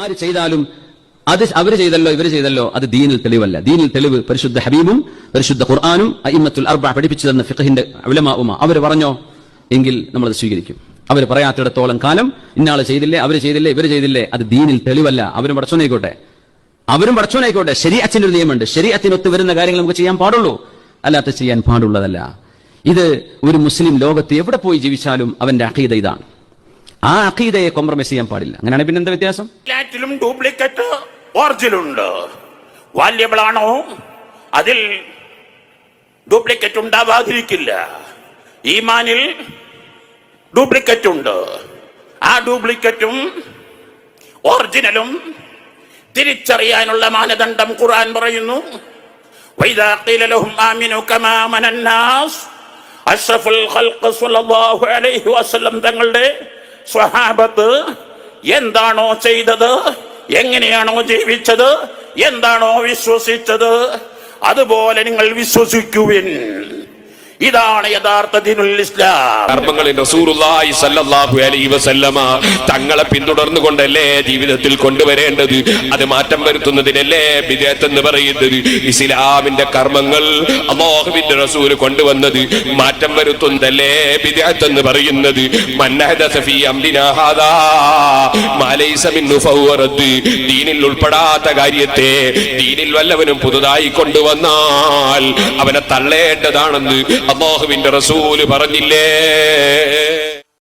ആര് ചെയ്താലും അത് അവര് ചെയ്തല്ലോ ഇവര് ചെയ്തല്ലോ അത് ദീനിൽ തെളിവല്ല. ദീനിൽ തെളിവ് പരിശുദ്ധ ഹബീബും പരിശുദ്ധ ഖുർആനും അഇമ്മത്തുൽ അർബഅ പഠിപ്പിച്ചു തന്ന ഫിഖഹിന്റെ ഉലമാഉമ അവര് പറഞ്ഞോ എങ്കിൽ നമ്മൾ അത് സ്വീകരിക്കും. അവര് പറയാത്തിടത്തോളം കാലം ഇന്നാള് ചെയ്തില്ലേ അവര് ചെയ്തില്ലേ ഇവര് ചെയ്തില്ലേ അത് ദീനിൽ തെളിവല്ല. അവരും പടച്ചോനായിക്കോട്ടെ ശരീഅത്തിന്റെ ഒരു നിയമമുണ്ട്. ശരീഅത്തിനൊത്ത് വരുന്ന കാര്യങ്ങൾ നമുക്ക് ചെയ്യാൻ പാടുള്ളൂ, അല്ലാത്ത ചെയ്യാൻ പാടുള്ളതല്ല. ഇത് ഒരു മുസ്ലിം ലോകത്ത് എവിടെ പോയി ജീവിച്ചാലും അവന്റെ അഖീദ ഇതാണ്. ആ അഖീദയെ കോംപ്രമൈസ് ചെയ്യാൻ പാടില്ല. അങ്ങനെയാണ് പിന്നെ എന്താ വ്യത്യാസം? എല്ലാറ്റിലും ഡ്യൂപ്ലിക്കേറ്റ് ഒറിജിനുണ്ട്. വാല്യബിൾ ആണോ അതിൽ ഡ്യൂപ്ലിക്കേറ്റ് ഉണ്ടാവാതിരിക്കില്ല. ഈമാനിൽ ഡ്യൂപ്ലിക്കേറ്റ് ഉണ്ട്. ആ ഡ്യൂപ്ലിക്കേറ്റും ഒറിജിനലും തിരിച്ചറിയാനുള്ള മാനദണ്ഡം ഖുർആൻ പറയുന്നു. വൈദാ ഖീല ലഹും ആമിനു കമാ ആമനന്നാസ് അഷ്റഫുൽ ഖൽഖ് സ്വല്ലല്ലാഹു അലൈഹി വസല്ലം തങ്ങളുടെ സ്വഹാബത്ത് എന്താണോ ചെയ്തത്, എങ്ങനെയാണോ ജീവിച്ചത്, എന്താണോ വിശ്വസിച്ചത്, അതുപോലെ നിങ്ങൾ വിശ്വസിക്കുവിൻ. ഇതാണ് യഥാർത്ഥ ദീനുൽ ഇസ്ലാം. കർമ്മങ്ങളിൽ റസൂലുള്ളാഹി സ്വല്ലല്ലാഹു അലൈഹി വസല്ലമ തങ്ങളെ പിന്തുടർന്നുകൊണ്ടല്ലേ ജീവിതത്തിൽ കൊണ്ടുവരേണ്ടത്. അത് മാറ്റം വരുത്തുന്നതിനല്ലേ ബിദ്അത്ത് എന്ന് പറയുന്നത്. ഇസ്ലാമിന്റെ കർമ്മങ്ങൾ അല്ലാഹുവിന്റെ റസൂൽ കൊണ്ടുവന്നത് മാറ്റം വരുത്തുന്നതല്ലേ ബിദ്അത്ത് എന്ന് പറയുന്നത്. മൻ അഹദസ ഫീ അംരിനാ ഹാദാ മാ ലൈസ മിൻഹു ഫഹുവ റദ്ദ്. ദീനിൽ ഉൾപ്പെടാത്ത കാര്യത്തെ ദീനിൽ വല്ലവനും പുതുതായി കൊണ്ടുവന്നാൽ അവനെ തള്ളേണ്ടതാണെന്ന് അല്ലാഹുവിന്റെ റസൂല് പറഞ്ഞില്ലേ?